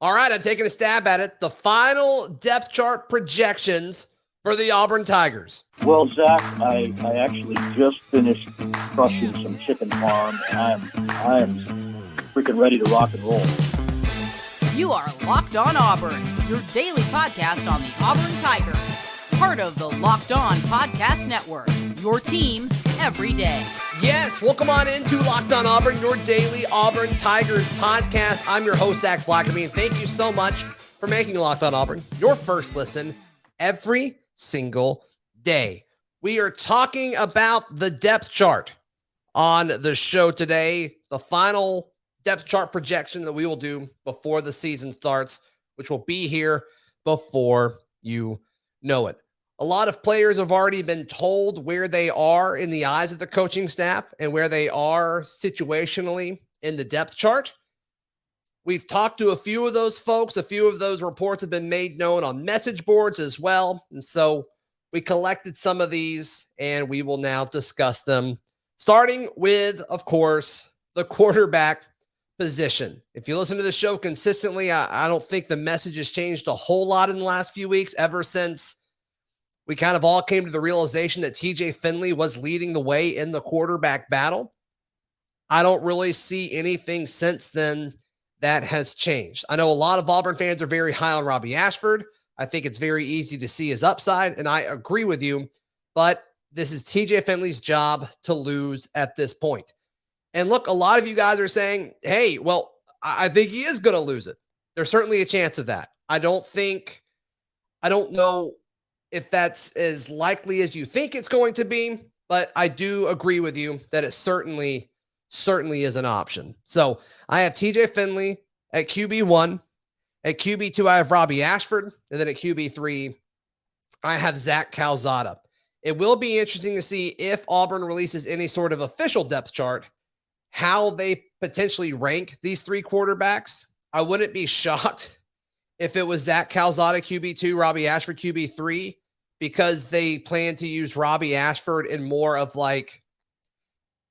All right, I'm taking a stab at it. The final depth chart projections for the Auburn Tigers. Well, Zach, I actually just finished crushing some chicken farm, and I am freaking ready to rock and roll. You are Locked On Auburn, your daily podcast on the Auburn Tigers. Part of the Locked On Podcast Network, your team every day. Yes, welcome on into Locked On Auburn, your daily Auburn Tigers podcast. I'm your host, Zac Blackerby, and thank you so much for making Locked On Auburn your first listen every single day. We are talking about the depth chart on the show today, the final depth chart projection that we will do before the season starts, which will be here before you know it. A lot of players have already been told where they are in the eyes of the coaching staff and where they are situationally in the depth chart. We've talked to a few of those folks. A few of those reports have been made known on message boards as well. And so we collected some of these and we will now discuss them, starting with, of course, the quarterback position. If you listen to the show consistently, I don't think the message has changed a whole lot in the last few weeks, ever since we kind of all came to the realization that TJ Finley was leading the way in the quarterback battle. I don't really see anything since then that has changed. I know a lot of Auburn fans are very high on Robby Ashford. I think it's very easy to see his upside, and I agree with you, but this is TJ Finley's job to lose at this point. And look, a lot of you guys are saying, hey, well, I think he is going to lose it. There's certainly a chance of that. I don't know if that's as likely as you think it's going to be, but I do agree with you that it certainly is an option. So I have TJ Finley at QB1. At QB2, I have Robby Ashford. And then at QB3, I have Zach Calzada. It will be interesting to see if Auburn releases any sort of official depth chart, how they potentially rank these three quarterbacks. I wouldn't be shocked if it was Zach Calzada QB2, Robby Ashford QB3, because they plan to use Robby Ashford in more of like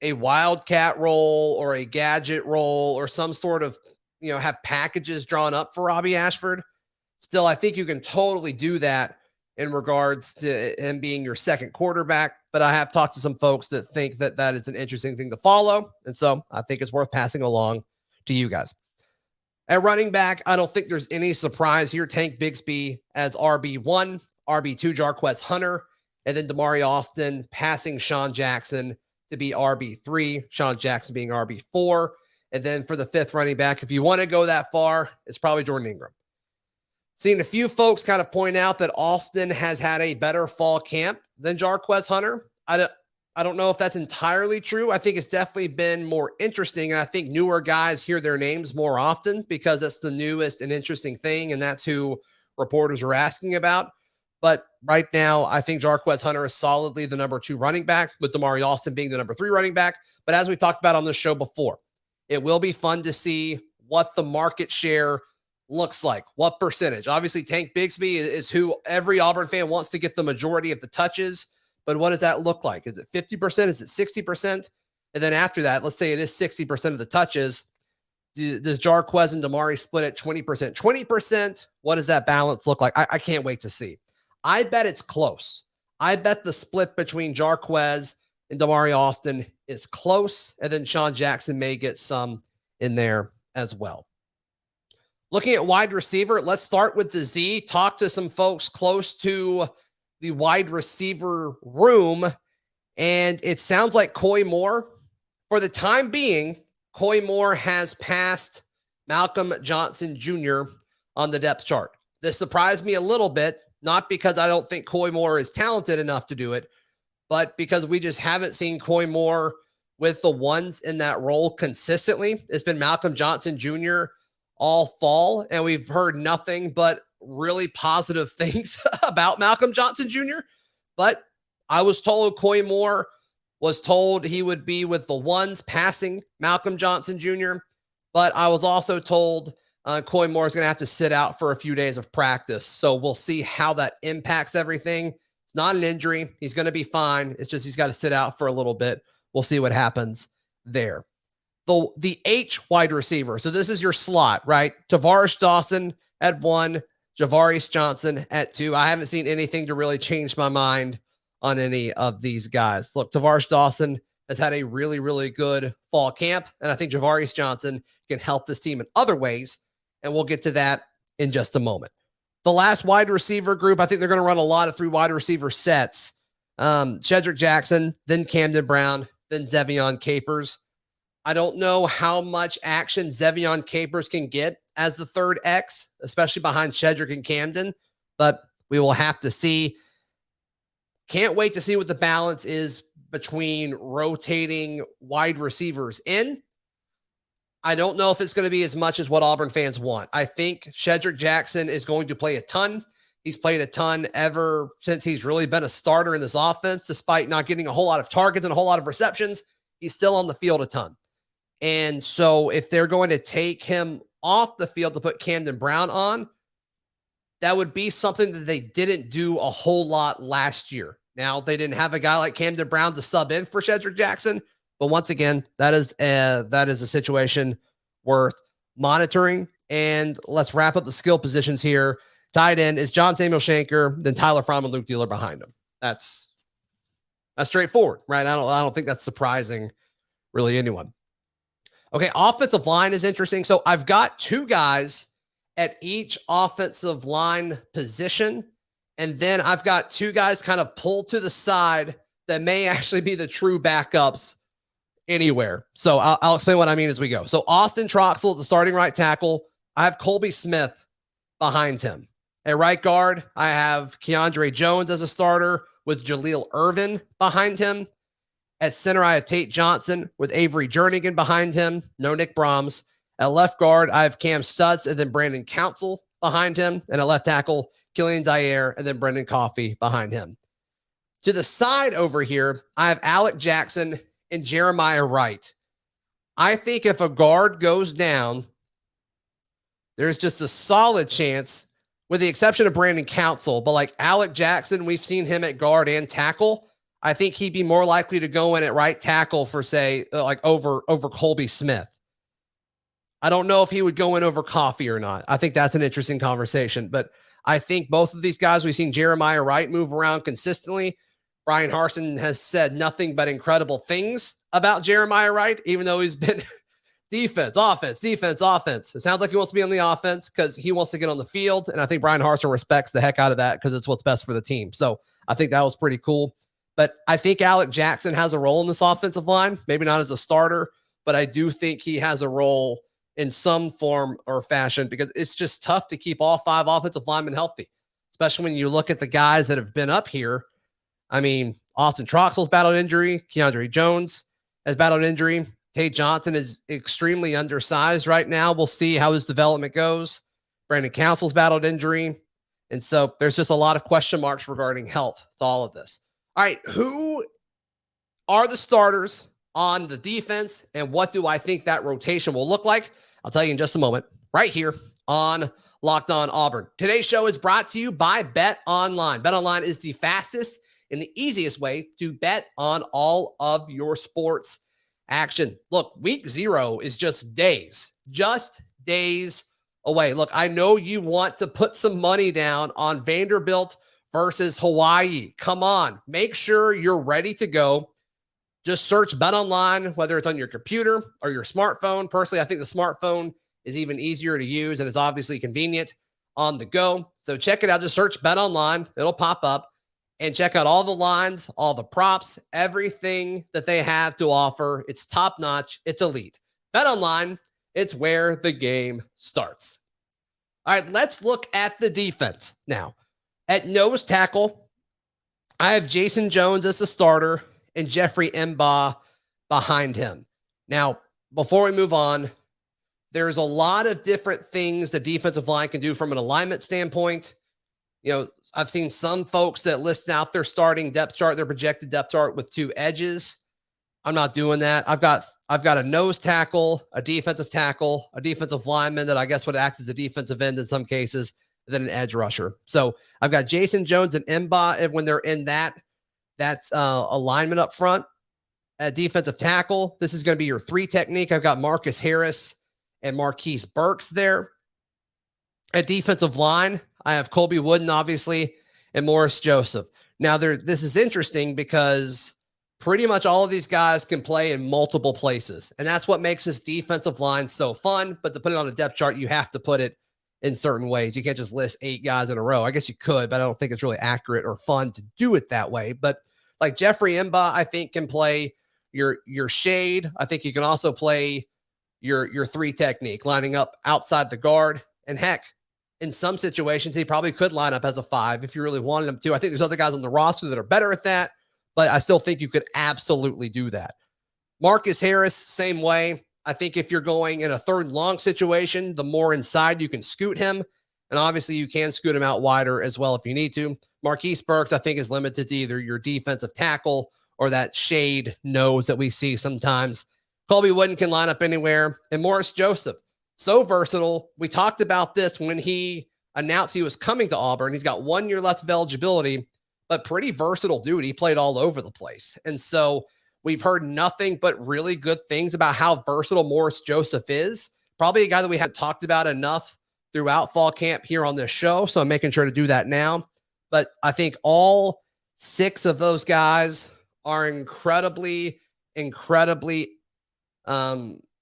a wildcat role or a gadget role or some sort of, have packages drawn up for Robby Ashford. Still, I think you can totally do that in regards to him being your second quarterback, but I have talked to some folks that think that that is an interesting thing to follow, and so I think it's worth passing along to you guys. At running back, I don't think there's any surprise here. Tank Bigsby as RB1, RB2 Jarquez Hunter, and then Damari Alston passing Sean Jackson to be RB3, Sean Jackson being RB4. And then for the fifth running back, if you want to go that far, it's probably Jordan Ingram. Seen a few folks kind of point out that Alston has had a better fall camp than Jarquez Hunter. I don't know if that's entirely true. I think it's definitely been more interesting, and I think newer guys hear their names more often because that's the newest and interesting thing, and that's who reporters are asking about. But right now, I think Jarquez Hunter is solidly the number 2 running back, with Damari Alston being the number 3 running back. But as we talked about on this show before, it will be fun to see what the market share looks like, what percentage. Obviously, Tank Bigsby is who every Auburn fan wants to get the majority of the touches. But what does that look like? Is it 50%? Is it 60%? And then after that, let's say it is 60% of the touches. Does Jarquez and Damari split at 20%? 20%, what does that balance look like? I can't wait to see. I bet it's close. I bet the split between Jarquez and Damari Alston is close, and then Sean Jackson may get some in there as well. Looking at wide receiver, let's start with the Z. Talk to some folks close to the wide receiver room, and it sounds like Koy Moore, for the time being, Koy Moore has passed Malcolm Johnson Jr. on the depth chart. This surprised me a little bit, not because I don't think Koy Moore is talented enough to do it, but because we just haven't seen Koy Moore with the ones in that role consistently. It's been Malcolm Johnson Jr. all fall, and we've heard nothing but really positive things about Malcolm Johnson Jr. But I was told Koy Moore was told he would be with the ones passing Malcolm Johnson Jr., but I was also told Koy Moore is going to have to sit out for a few days of practice. So we'll see how that impacts everything. It's not an injury. He's going to be fine. It's just he's got to sit out for a little bit. We'll see what happens there. the H wide receiver. So this is your slot, right? Tavares Dawson at 1, Javarius Johnson at 2. I haven't seen anything to really change my mind on any of these guys. Look, Tavares Dawson has had a really, really good fall camp, and I think Javarius Johnson can help this team in other ways, and we'll get to that in just a moment. The last wide receiver group, I think they're going to run a lot of 3 wide receiver sets. Shedrick Jackson, then Camden Brown, then Zevion Capers. I don't know how much action Zevion Capers can get as the third X, especially behind Shedrick and Camden, but we will have to see. Can't wait to see what the balance is between rotating wide receivers in. I don't know if it's going to be as much as what Auburn fans want. I think Shedrick Jackson is going to play a ton. He's played a ton ever since he's really been a starter in this offense, despite not getting a whole lot of targets and a whole lot of receptions. He's still on the field a ton. And so if they're going to take him off the field to put Camden Brown on, that would be something that they didn't do a whole lot last year. Now, they didn't have a guy like Camden Brown to sub in for Shedrick Jackson, but once again, that is a situation worth monitoring. And let's wrap up the skill positions here. Tight end is John Samuel Shanker, then Tyler Fromm and Luke Dealer behind him. That's straightforward, right? I don't think that's surprising, really, anyone. Okay, offensive line is interesting. So I've got 2 guys at each offensive line position, and then I've got 2 guys kind of pulled to the side that may actually be the true backups anywhere. So I'll explain what I mean as we go. So Austin Troxell at the starting right tackle. I have Colby Smith behind him. At right guard, I have Keandre Jones as a starter with Jaleel Irvin behind him. At center, I have Tate Johnson with Avery Jernigan behind him. No Nick Brahms. At left guard, I have Cam Stutz and then Brandon Council behind him. And at left tackle, Killian Dyer and then Brendan Coffey behind him. To the side over here, I have Alec Jackson and Jeremiah Wright. I think if a guard goes down, there's just a solid chance, with the exception of Brandon Council, but like Alec Jackson, we've seen him at guard and tackle. I think he'd be more likely to go in at right tackle for, say, like over Colby Smith. I don't know if he would go in over Coffey or not. I think that's an interesting conversation, but I think both of these guys, we've seen Jeremiah Wright move around consistently. Brian Harsin has said nothing but incredible things about Jeremiah Wright, even though he's been defense, offense. It sounds like he wants to be on the offense because he wants to get on the field, and I think Brian Harsin respects the heck out of that because it's what's best for the team. So I think that was pretty cool. But I think Alec Jackson has a role in this offensive line, maybe not as a starter, but I do think he has a role in some form or fashion because it's just tough to keep all 5 offensive linemen healthy, especially when you look at the guys that have been up here. I mean, Austin Troxell's battled injury. Keandre Jones has battled injury. Tate Johnson is extremely undersized right now. We'll see how his development goes. Brandon Council's battled injury. And so there's just a lot of question marks regarding health to all of this. All right, who are the starters on the defense, and what do I think that rotation will look like? I'll tell you in just a moment, right here on Locked On Auburn. Today's show is brought to you by Bet Online. Bet Online is the fastest and the easiest way to bet on all of your sports action. Look, week 0 is just days away. Look, I know you want to put some money down on Vanderbilt versus Hawaii. Come on, make sure you're ready to go. Just search Bet Online, whether it's on your computer or your smartphone. Personally, I think the smartphone is even easier to use and is obviously convenient on the go. So check it out. Just search Bet Online. It'll pop up, and check out all the lines, all the props, everything that they have to offer. It's top notch. It's elite. Bet Online, it's where the game starts. All right, let's look at the defense now. At nose tackle, I have Jason Jones as the starter and Jeffrey M'Ba behind him. Now, before we move on, there's a lot of different things the defensive line can do from an alignment standpoint. You know, I've seen some folks that list out their starting depth chart, their projected depth chart with 2 edges. I'm not doing that. I've got a nose tackle, a defensive lineman that I guess would act as a defensive end in some cases, and then an edge rusher. So I've got Jason Jones and M'Ba when they're in that alignment up front. At defensive tackle, this is going to be your 3 technique. I've got Marcus Harris and Marquise Burks there. At defensive line, I have Colby Wooden, obviously, and Morris Joseph. Now, this is interesting because pretty much all of these guys can play in multiple places, and that's what makes this defensive line so fun. But to put it on a depth chart, you have to put it in certain ways. You can't just list 8 guys in a row. I guess you could, but I don't think it's really accurate or fun to do it that way. But like Jeffrey Mba, I think can play your shade. I think you can also play your 3 technique, lining up outside the guard. And heck, in some situations, he probably could line up as a 5 if you really wanted him to. I think there's other guys on the roster that are better at that, but I still think you could absolutely do that. Marcus Harris, same way. I think if you're going in a 3rd long situation, the more inside you can scoot him. And obviously you can scoot him out wider as well if you need to. Marquise Burks, I think, is limited to either your defensive tackle or that shade nose that we see sometimes. Colby Wooden can line up anywhere. And Morris Joseph, so versatile. We talked about this when he announced he was coming to Auburn. He's got 1 year left of eligibility, but pretty versatile dude. He played all over the place. And so we've heard nothing but really good things about how versatile Morris Joseph is. Probably a guy that we haven't talked about enough throughout fall camp here on this show. So I'm making sure to do that now. But I think all 6 of those guys are incredibly, they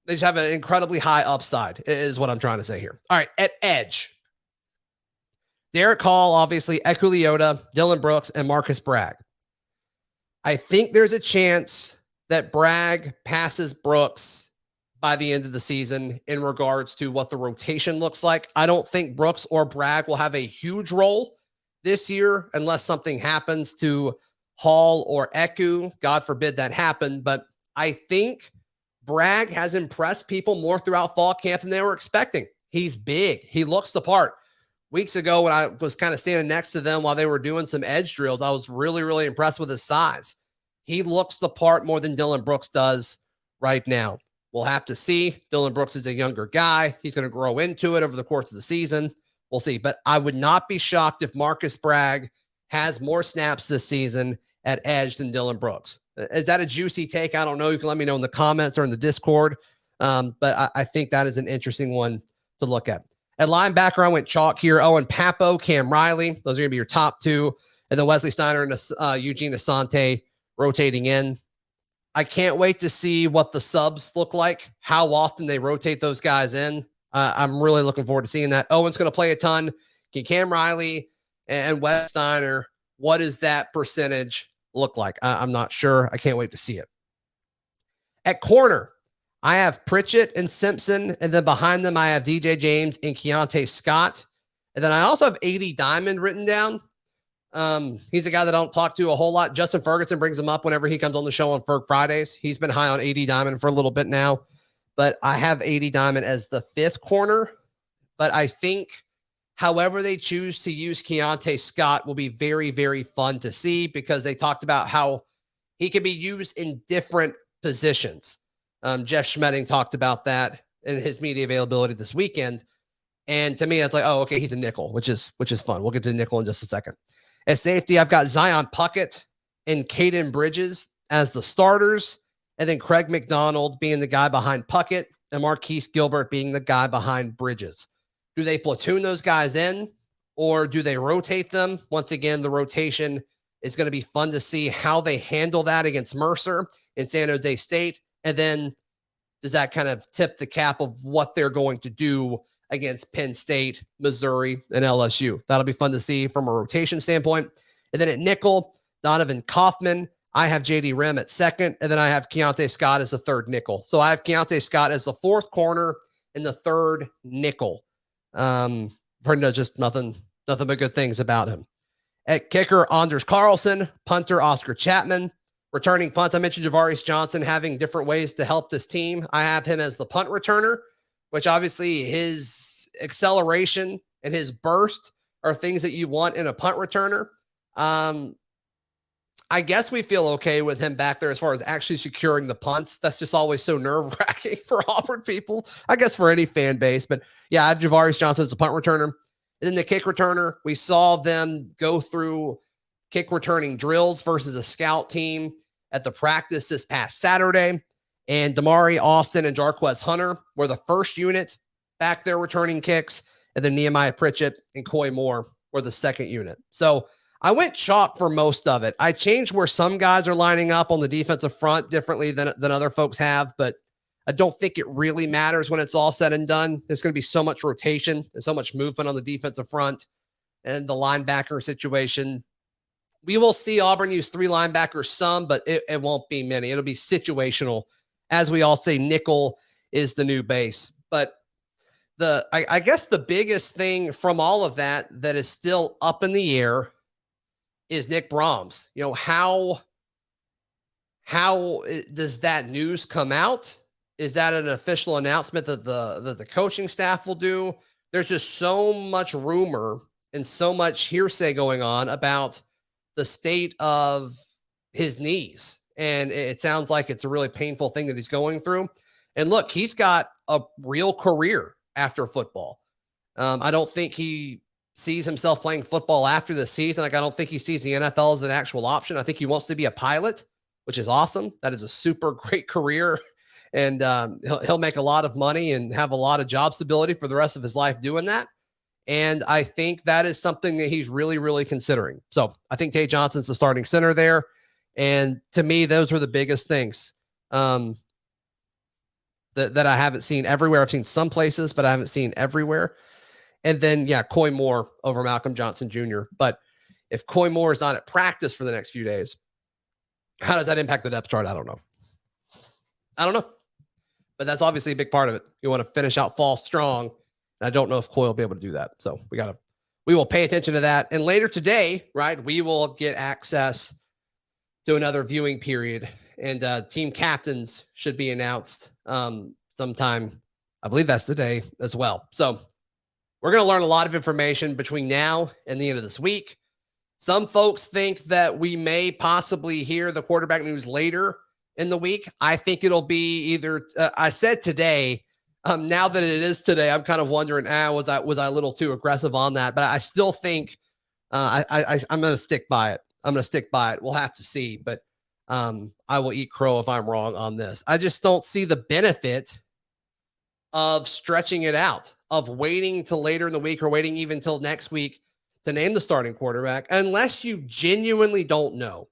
just have an incredibly high upside is what I'm trying to say here. All right, at edge, Derick Hall, obviously, Eku Leota, Dylan Brooks, and Marcus Bragg. I think there's a chance that Bragg passes Brooks by the end of the season in regards to what the rotation looks like. I don't think Brooks or Bragg will have a huge role this year unless something happens to Hall or Eku. God forbid that happen. But I think Bragg has impressed people more throughout fall camp than they were expecting. He's big. He looks the part. Weeks ago, when I was kind of standing next to them while they were doing some edge drills, I was really, really impressed with his size. He looks the part more than Dylan Brooks does right now. We'll have to see. Dylan Brooks is a younger guy. He's going to grow into it over the course of the season. We'll see. But I would not be shocked if Marcus Bragg has more snaps this season at edge than Dylan Brooks. Is that a juicy take? I don't know. You can let me know in the comments or in the Discord. But I think that is an interesting one to look at. At linebacker, I went chalk here. Owen Pappoe, Cam Riley. Those are going to be your top 2. And then Wesley Steiner and Eugene Asante rotating in. I can't wait to see what the subs look like, how often they rotate those guys in. I'm really looking forward to seeing that. Owen's going to play a ton. Can Cam Riley and Wes Steiner, what does that percentage look like? I'm not sure. I can't wait to see it. At corner, I have Pritchett and Simpson, and then behind them I have DJ James and Keontae Scott. And then I also have 80 Diamond written down. He's a guy that I don't talk to a whole lot. Justin Ferguson brings him up whenever he comes on the show on Ferg Fridays. He's been high on 80 Diamond for a little bit now, but I have 80 Diamond as the 5th corner. But I think however they choose to use Keontae Scott will be very, very fun to see because they talked about how he can be used in different positions. Jeff Schmedding talked about that in his media availability this weekend. And to me, it's like, oh, okay, he's a nickel, which is fun. We'll get to the nickel in just a second. At safety, I've got Zion Puckett and Caden Bridges as the starters, and then Craig McDonald being the guy behind Puckett and Marquise Gilbert being the guy behind Bridges. Do they platoon those guys in or do they rotate them? Once again, the rotation is going to be fun to see how they handle that against Mercer in San Jose State. And then does that kind of tip the cap of what they're going to do against Penn State, Missouri, and LSU? That'll be fun to see from a rotation standpoint. And then at nickel, Donovan Kaufman. I have JD Rim at 2nd, and then I have Keontae Scott as the 3rd nickel. So I have Keontae Scott as the 4th corner and the 3rd nickel. Just nothing but good things about him. At kicker, Anders Carlson. Punter, Oscar Chapman. Returning punts, I mentioned Javarius Johnson having different ways to help this team. I have him as the punt returner, which obviously his acceleration and his burst are things that you want in a punt returner. I guess we feel okay with him back there as far as actually securing the punts. That's just always so nerve-wracking for Auburn people, I guess for any fan base. But yeah, I have Javarius Johnson as the punt returner. And then the kick returner, we saw them go through kick returning drills versus a scout team at the practice this past Saturday. And Damari, Austin, and Jarquez Hunter were the first unit back there returning kicks. And then Nehemiah Pritchett and Koy Moore were the second unit. So I went chalk for most of it. I changed where some guys are lining up on the defensive front differently than other folks have, but I don't think it really matters when it's all said and done. There's going to be so much rotation and so much movement on the defensive front and the linebacker situation. We will see Auburn use 3 linebackers some, but it won't be many. It'll be situational. As we all say, nickel is the new base. But I guess the biggest thing from all of that is still up in the air is Nick Brahms. You know, how does that news come out? Is that an official announcement that the coaching staff will do? There's just so much rumor and so much hearsay going on about the state of his knees. And it sounds like it's a really painful thing that he's going through. And look, he's got a real career after football. I don't think he sees himself playing football after the season. Like, I don't think he sees the NFL as an actual option. I think he wants to be a pilot, which is awesome. That is a super great career. And he'll make a lot of money and have a lot of job stability for the rest of his life doing that. And I think that is something that he's really, really considering. So I think Tate Johnson's the starting center there. And to me, those were the biggest things that I haven't seen everywhere. I've seen some places, but I haven't seen everywhere. And then, yeah, Koy Moore over Malcolm Johnson Jr. But if Koy Moore is not at practice for the next few days, how does that impact the depth chart? I don't know. But that's obviously a big part of it. You want to finish out fall strong. And I don't know if Koy will be able to do that. So we will pay attention to that. And later today, right, we will get access to another viewing period. And team captains should be announced sometime. I believe that's today as well. So we're going to learn a lot of information between now and the end of this week. Some folks think that we may possibly hear the quarterback news later in the week. I think it'll be either, I said today, now that it is today, I'm kind of wondering, was I a little too aggressive on that? But I still think I'm going to stick by it. We'll have to see, but I will eat crow if I'm wrong on this. I just don't see the benefit of stretching it out, of waiting till later in the week or waiting even till next week to name the starting quarterback, unless you genuinely don't know.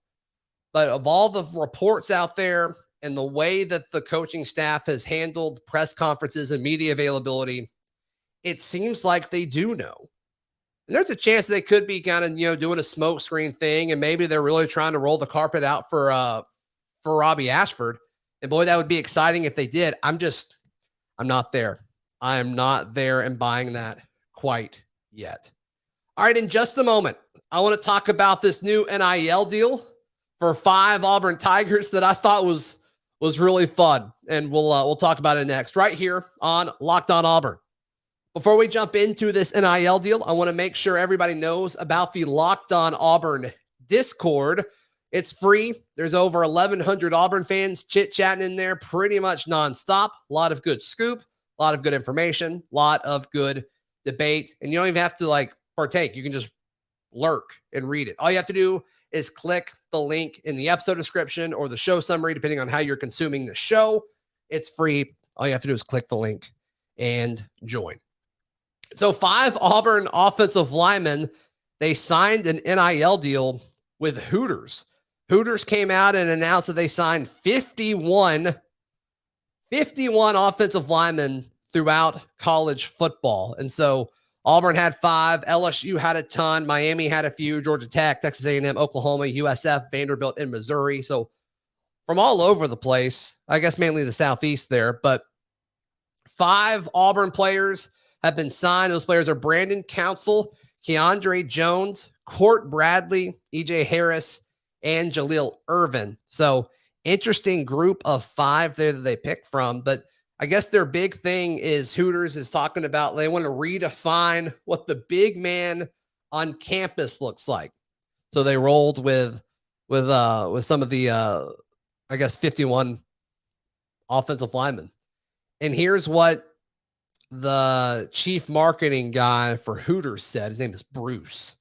But of all the reports out there and the way that the coaching staff has handled press conferences and media availability, it seems like they do know. And there's a chance they could be kind of, doing a smoke screen thing, and maybe they're really trying to roll the carpet out for Robby Ashford. And boy, that would be exciting if they did. I'm not there. I am not there and buying that quite yet. All right, in just a moment, I want to talk about this new NIL deal for 5 Auburn Tigers that I thought was really fun. And we'll talk about it next, right here on Locked On Auburn. Before we jump into this NIL deal, I want to make sure everybody knows about the Locked On Auburn Discord. It's free. There's over 1,100 Auburn fans chit-chatting in there pretty much nonstop. A lot of good scoop, a lot of good information, a lot of good debate. And you don't even have to partake. You can just lurk and read it. All you have to do is click the link in the episode description or the show summary, depending on how you're consuming the show. It's free. All you have to do is click the link and join. So 5 Auburn offensive linemen, they signed an NIL deal with Hooters. Hooters came out and announced that they signed 51 offensive linemen throughout college football. And so Auburn had 5, LSU had a ton, Miami had a few, Georgia Tech, Texas A&M, Oklahoma, USF, Vanderbilt, and Missouri. So from all over the place, I guess mainly the Southeast there, but 5 Auburn players have been signed. Those players are Brandon Council, Keandre Jones, Court Bradley, EJ Harris, and Jaleel Irvin. So interesting group of 5 there that they picked from, but I guess their big thing is Hooters is talking about they want to redefine what the big man on campus looks like. So they rolled with some of the 51 offensive linemen. And here's what the chief marketing guy for Hooters said. His name is Bruce.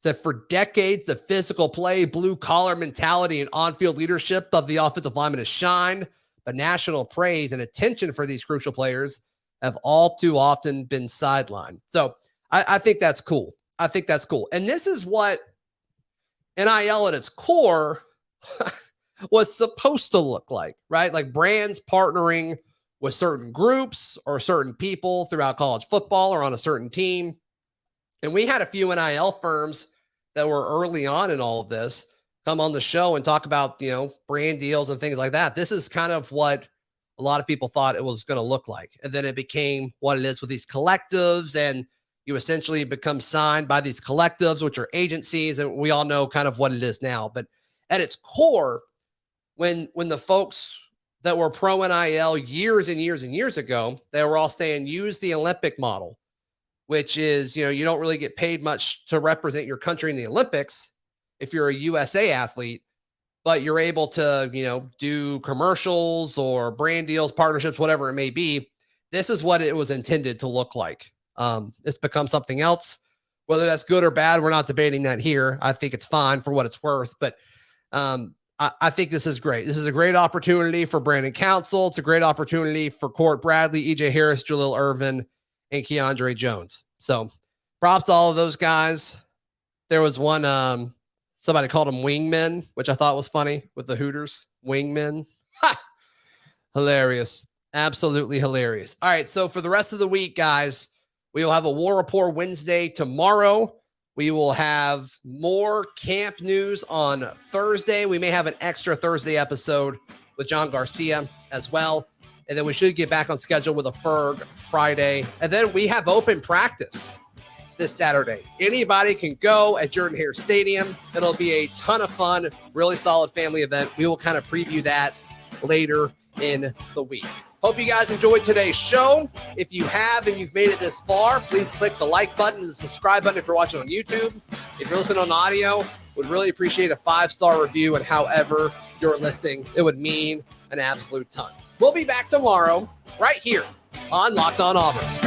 said for decades, the physical play, blue-collar mentality, and on-field leadership of the offensive lineman has shined, but national praise and attention for these crucial players have all too often been sidelined. So I think that's cool. I think that's cool. And this is what NIL at its core was supposed to look like, right? Like brands partnering with certain groups or certain people throughout college football or on a certain team. And we had a few NIL firms that were early on in all of this come on the show and talk about, brand deals and things like that. This is kind of what a lot of people thought it was going to look like. And then it became what it is with these collectives, and you essentially become signed by these collectives, which are agencies. And we all know kind of what it is now. But at its core, when the folks that were pro NIL years and years and years ago, they were all saying, use the Olympic model, which is, you don't really get paid much to represent your country in the Olympics if you're a USA athlete, but you're able to, do commercials or brand deals, partnerships, whatever it may be. This is what it was intended to look like. It's become something else. Whether that's good or bad, we're not debating that here. I think it's fine for what it's worth, but I think this is great. This is a great opportunity for Brandon Council. It's a great opportunity for Court Bradley, EJ Harris, Jalil Irvin, and Keandre Jones. So props to all of those guys. There was one, somebody called them wingmen, which I thought was funny with the Hooters. Wingmen. Ha! Hilarious. Absolutely hilarious. All right. So for the rest of the week, guys, we will have a War Report Wednesday tomorrow. We will have more camp news on Thursday. We may have an extra Thursday episode with John Garcia as well. And then we should get back on schedule with a Ferg Friday. And then we have open practice this Saturday. Anybody can go at Jordan-Hare Stadium. It'll be a ton of fun, really solid family event. We will kind of preview that later in the week. Hope you guys enjoyed today's show. If you have and you've made it this far, please click the like button and the subscribe button if you're watching on YouTube. If you're listening on audio, would really appreciate a 5-star review, and however you're listening, it would mean an absolute ton. We'll be back tomorrow right here on Locked On Auburn.